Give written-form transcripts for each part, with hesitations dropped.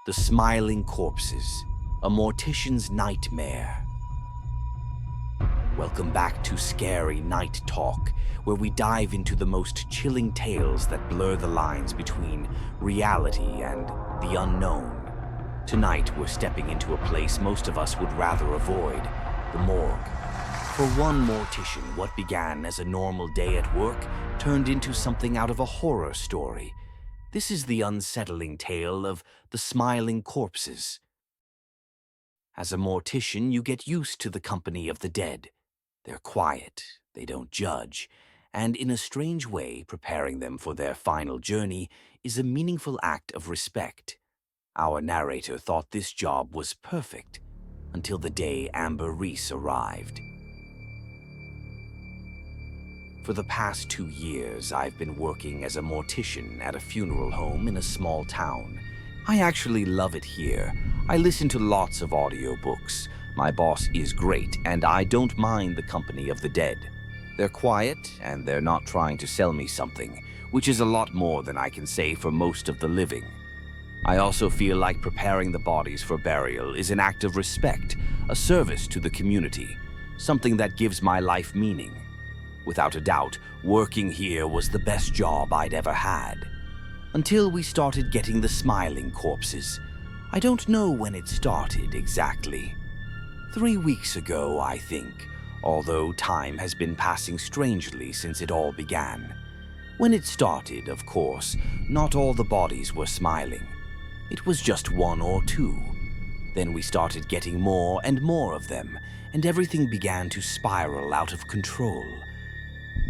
The Smiling Corpses, a Mortician's Nightmare. Welcome back to Scary Night Talk, where we dive into the most chilling tales that blur the lines between reality and the unknown. Tonight, we're stepping into a place most of us would rather avoid, the morgue. For one mortician, what began as a normal day at work turned into something out of a horror story. This is the unsettling tale of the Smiling Corpses. As a mortician, you get used to the company of the dead. They're quiet, they don't judge, and in a strange way, preparing them for their final journey is a meaningful act of respect. Our narrator thought this job was perfect until the day Amber Reese arrived. For the past 2 years, I've been working as a mortician at a funeral home in a small town. I actually love it here. I listen to lots of audiobooks. My boss is great, and I don't mind the company of the dead. They're quiet, and they're not trying to sell me something, which is a lot more than I can say for most of the living. I also feel like preparing the bodies for burial is an act of respect, a service to the community, something that gives my life meaning. Without a doubt, working here was the best job I'd ever had. Until we started getting the smiling corpses. I don't know when it started exactly. 3 weeks ago, I think, although time has been passing strangely since it all began. When it started, of course, not all the bodies were smiling. It was just 1 or 2. Then we started getting more and more of them, and everything began to spiral out of control.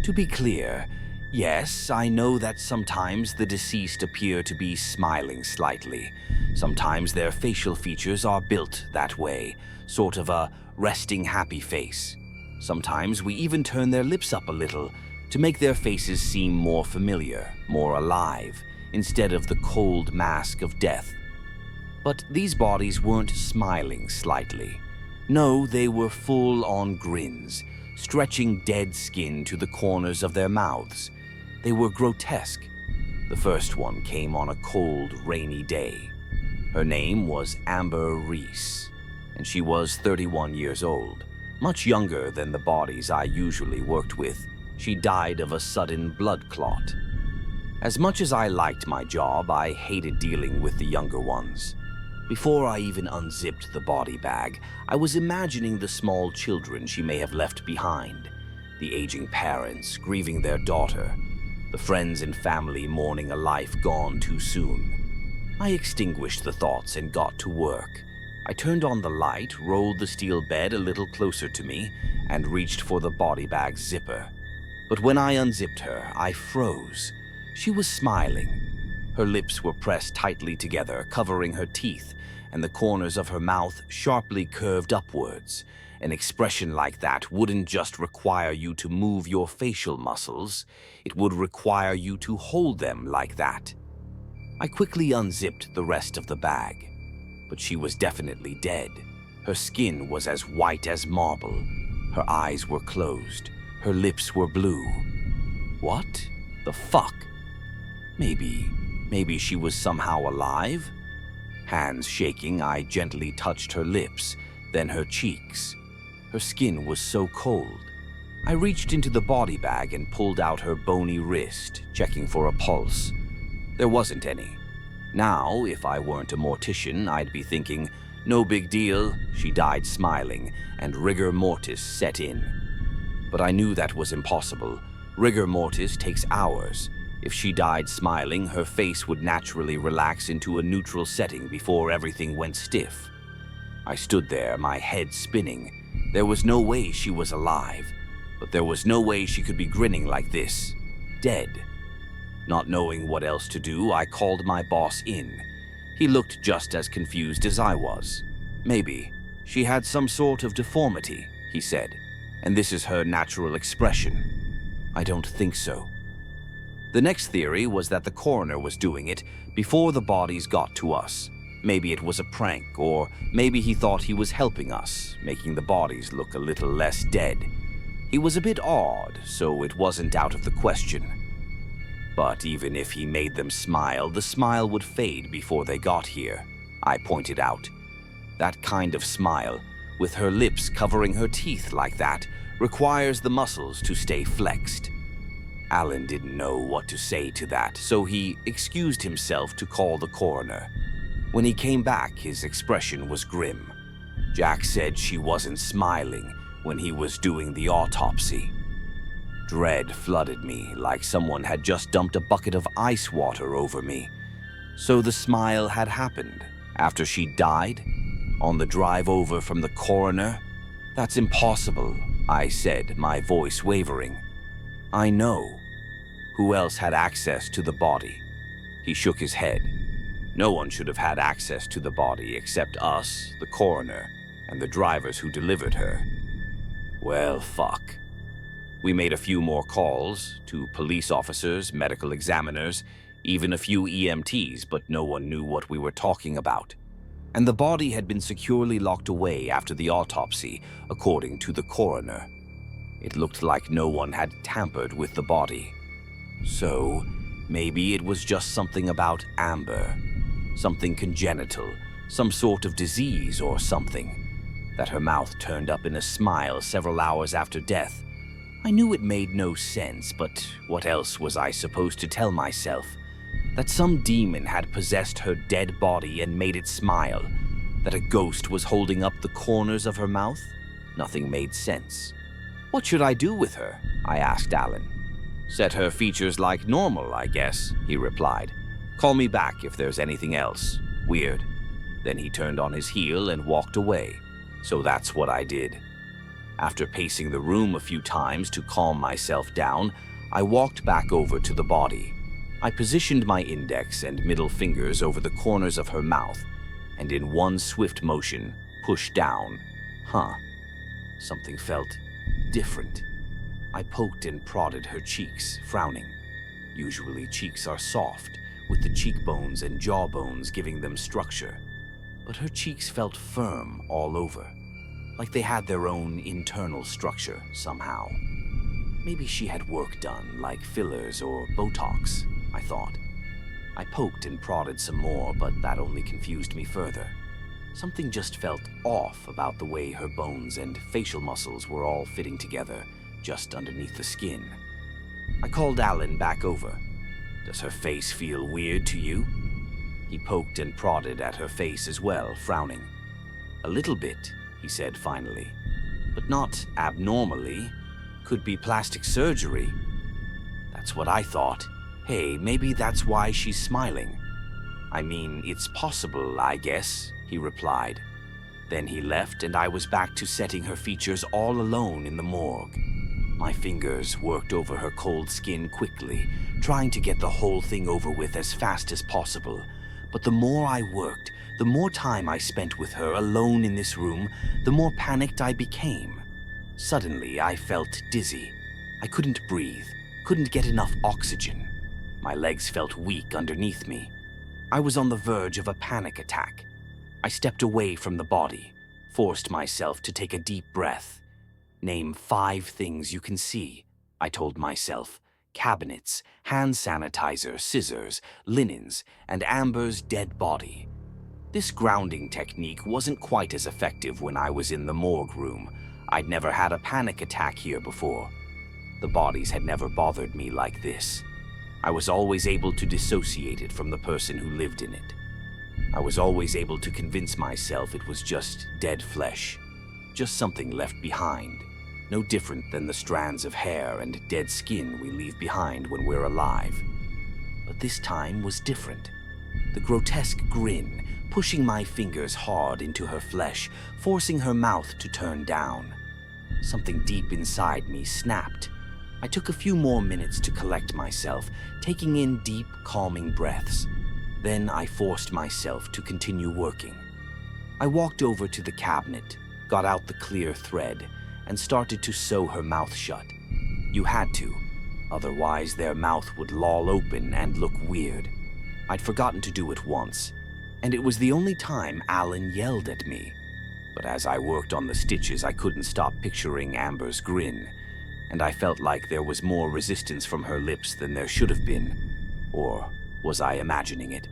To be clear, yes, I know that sometimes the deceased appear to be smiling slightly. Sometimes their facial features are built that way, sort of a resting happy face. Sometimes we even turn their lips up a little to make their faces seem more familiar, more alive, instead of the cold mask of death. But these bodies weren't smiling slightly. No, they were full-on grins, stretching dead skin to the corners of their mouths. They were grotesque. The first one came on a cold, rainy day. Her name was Amber Reese, and she was 31 years old, much younger than the bodies I usually worked with. She died of a sudden blood clot. As much as I liked my job, I hated dealing with the younger ones. Before I even unzipped the body bag, I was imagining the small children she may have left behind, the aging parents grieving their daughter, the friends and family mourning a life gone too soon. I extinguished the thoughts and got to work. I turned on the light, rolled the steel bed a little closer to me, and reached for the body bag's zipper. But when I unzipped her, I froze. She was smiling. Her lips were pressed tightly together, covering her teeth, and the corners of her mouth sharply curved upwards. An expression like that wouldn't just require you to move your facial muscles, it would require you to hold them like that. I quickly unzipped the rest of the bag, but she was definitely dead. Her skin was as white as marble. Her eyes were closed. Her lips were blue. What the fuck? Maybe she was somehow alive? Hands shaking, I gently touched her lips, then her cheeks. Her skin was so cold. I reached into the body bag and pulled out her bony wrist, checking for a pulse. There wasn't any. Now, if I weren't a mortician, I'd be thinking, no big deal, she died smiling, and rigor mortis set in. But I knew that was impossible. Rigor mortis takes hours. If she died smiling, her face would naturally relax into a neutral setting before everything went stiff. I stood there, my head spinning. There was no way she was alive, but there was no way she could be grinning like this, dead. Not knowing what else to do, I called my boss in. He looked just as confused as I was. Maybe she had some sort of deformity, he said, and this is her natural expression. I don't think so. The next theory was that the coroner was doing it before the bodies got to us. Maybe it was a prank, or maybe he thought he was helping us, making the bodies look a little less dead. He was a bit odd, so it wasn't out of the question. But even if he made them smile, the smile would fade before they got here. I pointed out. That kind of smile, with her lips covering her teeth like that, requires the muscles to stay flexed. Alan didn't know what to say to that, so he excused himself to call the coroner. When he came back, his expression was grim. Jack said she wasn't smiling when he was doing the autopsy. Dread flooded me like someone had just dumped a bucket of ice water over me. So the smile had happened after she died? On the drive over from the coroner? That's impossible, I said, my voice wavering. I know. Who else had access to the body? He shook his head. No one should have had access to the body except us, the coroner, and the drivers who delivered her. Well, fuck. We made a few more calls to police officers, medical examiners, even a few EMTs, but no one knew what we were talking about. And the body had been securely locked away after the autopsy, according to the coroner. It looked like no one had tampered with the body. So, maybe it was just something about Amber. Something congenital, some sort of disease or something. That her mouth turned up in a smile several hours after death. I knew it made no sense, but what else was I supposed to tell myself? That some demon had possessed her dead body and made it smile? That a ghost was holding up the corners of her mouth? Nothing made sense. What should I do with her? I asked Alan. Set her features like normal, I guess, he replied. Call me back if there's anything else. Weird. Then he turned on his heel and walked away. So that's what I did. After pacing the room a few times to calm myself down, I walked back over to the body. I positioned my index and middle fingers over the corners of her mouth, and in one swift motion, pushed down. Something felt different. I poked and prodded her cheeks, frowning. Usually cheeks are soft, with the cheekbones and jawbones giving them structure. But her cheeks felt firm all over, like they had their own internal structure somehow. Maybe she had work done, like fillers or Botox, I thought. I poked and prodded some more, but that only confused me further. Something just felt off about the way her bones and facial muscles were all fitting together, just underneath the skin. I called Alan back over. Does her face feel weird to you? He poked and prodded at her face as well, frowning. A little bit, he said finally. But not abnormally. Could be plastic surgery. That's what I thought. Hey, maybe that's why she's smiling. I mean, it's possible, I guess, he replied. Then he left and I was back to setting her features all alone in the morgue. My fingers worked over her cold skin quickly, trying to get the whole thing over with as fast as possible. But the more I worked, the more time I spent with her alone in this room, the more panicked I became. Suddenly, I felt dizzy. I couldn't breathe, couldn't get enough oxygen. My legs felt weak underneath me. I was on the verge of a panic attack. I stepped away from the body, forced myself to take a deep breath. Name 5 things you can see, I told myself. Cabinets, hand sanitizer, scissors, linens, and Amber's dead body. This grounding technique wasn't quite as effective when I was in the morgue room. I'd never had a panic attack here before. The bodies had never bothered me like this. I was always able to dissociate it from the person who lived in it. I was always able to convince myself it was just dead flesh, just something left behind. No different than the strands of hair and dead skin we leave behind when we're alive. But this time was different. The grotesque grin, pushing my fingers hard into her flesh, forcing her mouth to turn down. Something deep inside me snapped. I took a few more minutes to collect myself, taking in deep, calming breaths. Then I forced myself to continue working. I walked over to the cabinet, got out the clear thread, and started to sew her mouth shut. You had to, otherwise their mouth would loll open and look weird. I'd forgotten to do it once, and it was the only time Alan yelled at me. But as I worked on the stitches, I couldn't stop picturing Amber's grin, and I felt like there was more resistance from her lips than there should have been. Or was I imagining it?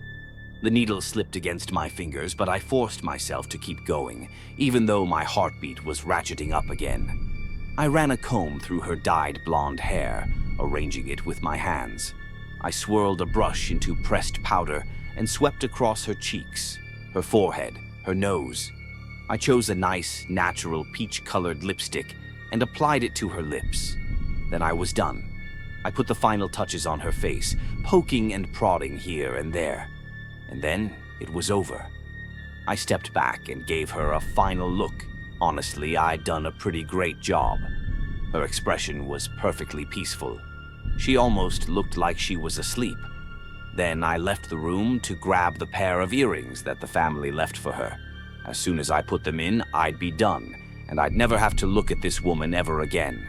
The needle slipped against my fingers, but I forced myself to keep going, even though my heartbeat was ratcheting up again. I ran a comb through her dyed blonde hair, arranging it with my hands. I swirled a brush into pressed powder and swept across her cheeks, her forehead, her nose. I chose a nice, natural peach-colored lipstick and applied it to her lips. Then I was done. I put the final touches on her face, poking and prodding here and there. And then it was over. I stepped back and gave her a final look. Honestly, I'd done a pretty great job. Her expression was perfectly peaceful. She almost looked like she was asleep. Then I left the room to grab the pair of earrings that the family left for her. As soon as I put them in, I'd be done, and I'd never have to look at this woman ever again.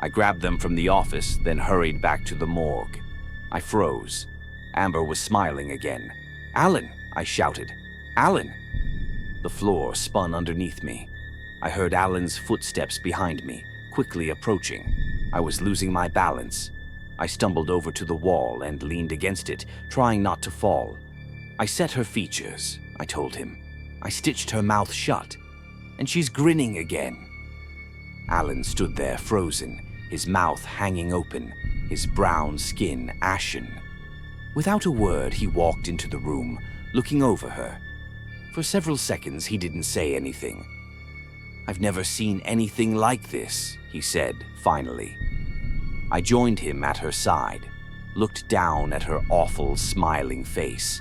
I grabbed them from the office, then hurried back to the morgue. I froze. Amber was smiling again. "Alan!" I shouted. "Alan!" The floor spun underneath me. I heard Alan's footsteps behind me, quickly approaching. I was losing my balance. I stumbled over to the wall and leaned against it, trying not to fall. "I set her features," I told him. "I stitched her mouth shut, and she's grinning again." Alan stood there frozen, his mouth hanging open, his brown skin ashen. Without a word, he walked into the room, looking over her. For several seconds, he didn't say anything. "I've never seen anything like this," he said, finally. I joined him at her side, looked down at her awful, smiling face.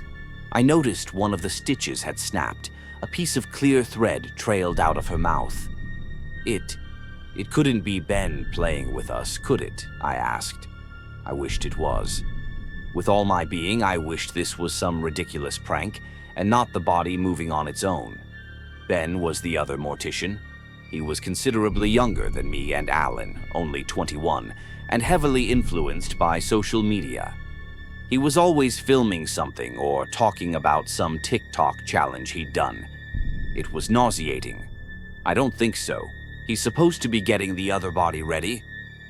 I noticed one of the stitches had snapped. A piece of clear thread trailed out of her mouth. It couldn't be Ben playing with us, could it?" I asked. I wished it was. With all my being, I wished this was some ridiculous prank, and not the body moving on its own. Ben was the other mortician. He was considerably younger than me and Alan, only 21, and heavily influenced by social media. He was always filming something or talking about some TikTok challenge he'd done. It was nauseating. "I don't think so. He's supposed to be getting the other body ready,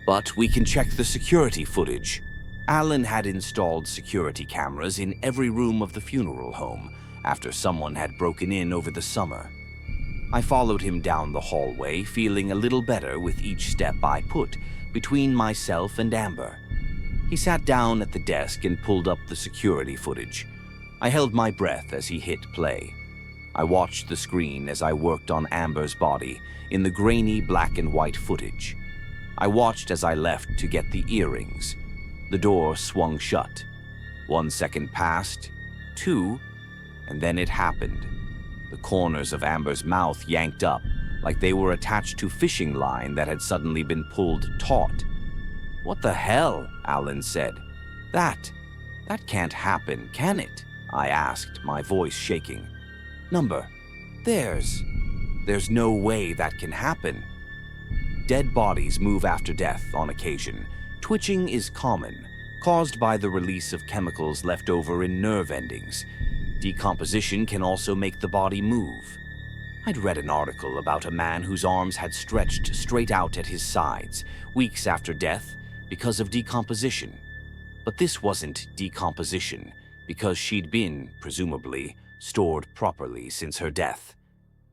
but we can check the security footage." Alan had installed security cameras in every room of the funeral home after someone had broken in over the summer. I followed him down the hallway, feeling a little better with each step I put between myself and Amber. He sat down at the desk and pulled up the security footage. I held my breath as he hit play. I watched the screen as I worked on Amber's body in the grainy black and white footage. I watched as I left to get the earrings. The door swung shut. 1 second passed, 2, and then it happened. The corners of Amber's mouth yanked up, like they were attached to fishing line that had suddenly been pulled taut. "What the hell?" Alan said. That can't happen, can it?" I asked, my voice shaking. "Number, there's no way that can happen." Dead bodies move after death on occasion. Twitching is common, caused by the release of chemicals left over in nerve endings. Decomposition can also make the body move. I'd read an article about a man whose arms had stretched straight out at his sides weeks after death because of decomposition. But this wasn't decomposition, because she'd been, presumably, stored properly since her death.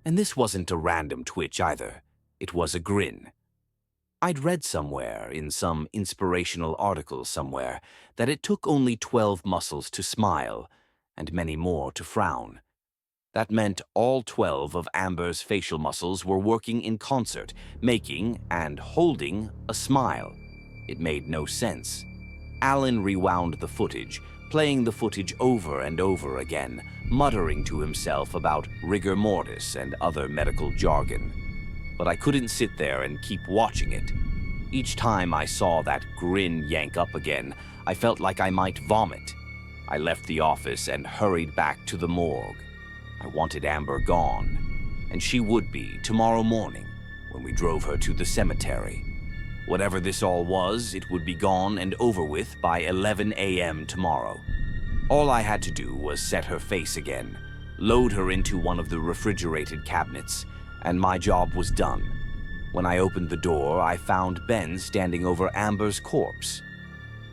And this wasn't a random twitch either. It was a grin. I'd read somewhere, in some inspirational article somewhere, that it took only 12 muscles to smile, and many more to frown. That meant all 12 of Amber's facial muscles were working in concert, making and holding a smile. It made no sense. Alan rewound the footage, playing the footage over and over again, muttering to himself about rigor mortis and other medical jargon. But I couldn't sit there and keep watching it. Each time I saw that grin yank up again, I felt like I might vomit. I left the office and hurried back to the morgue. I wanted Amber gone, and she would be tomorrow morning when we drove her to the cemetery. Whatever this all was, it would be gone and over with by 11 a.m. tomorrow. All I had to do was set her face again, load her into one of the refrigerated cabinets, and my job was done. When I opened the door, I found Ben standing over Amber's corpse.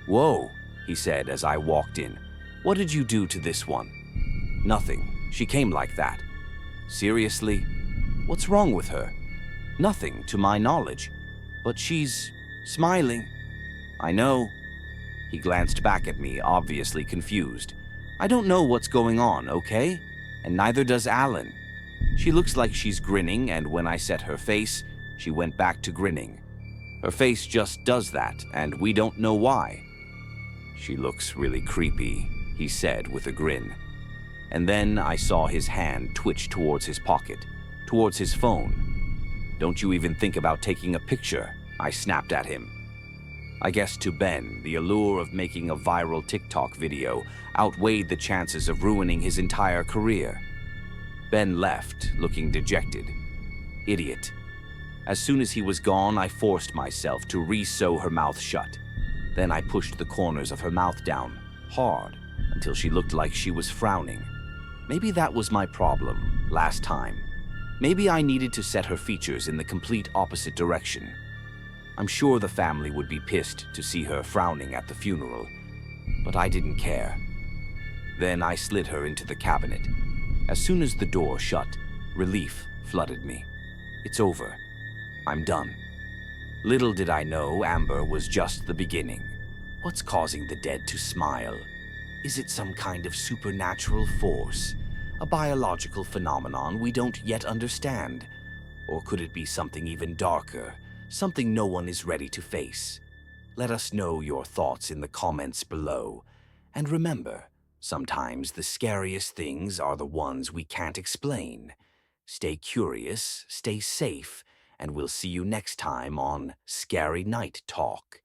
"Whoa," he said as I walked in. "What did you do to this one?" Nothing. She came like that. Seriously? What's wrong with her? Nothing, to my knowledge. But she's smiling. I know. He glanced back at me, obviously confused. I don't know what's going on, okay? And neither does Alan. She looks like she's grinning, and when I set her face, she went back to grinning. Her face just does that, and we don't know why. She looks really creepy, he said with a grin. And then I saw his hand twitch towards his pocket, towards his phone. Don't you even think about taking a picture, I snapped at him. I guess to Ben, the allure of making a viral TikTok video outweighed the chances of ruining his entire career. Ben left, looking dejected. Idiot. As soon as he was gone, I forced myself to re-sew her mouth shut. Then I pushed the corners of her mouth down, hard, until she looked like she was frowning. Maybe that was my problem last time. Maybe I needed to set her features in the complete opposite direction. I'm sure the family would be pissed to see her frowning at the funeral, but I didn't care. Then I slid her into the cabinet. As soon as the door shut, relief flooded me. It's over. I'm done. Little did I know Amber was just the beginning. What's causing the dead to smile? Is it some kind of supernatural force? A biological phenomenon we don't yet understand? Or could it be something even darker? Something no one is ready to face? Let us know your thoughts in the comments below. And remember, sometimes the scariest things are the ones we can't explain. Stay curious, stay safe, and we'll see you next time on Scary Night Talk.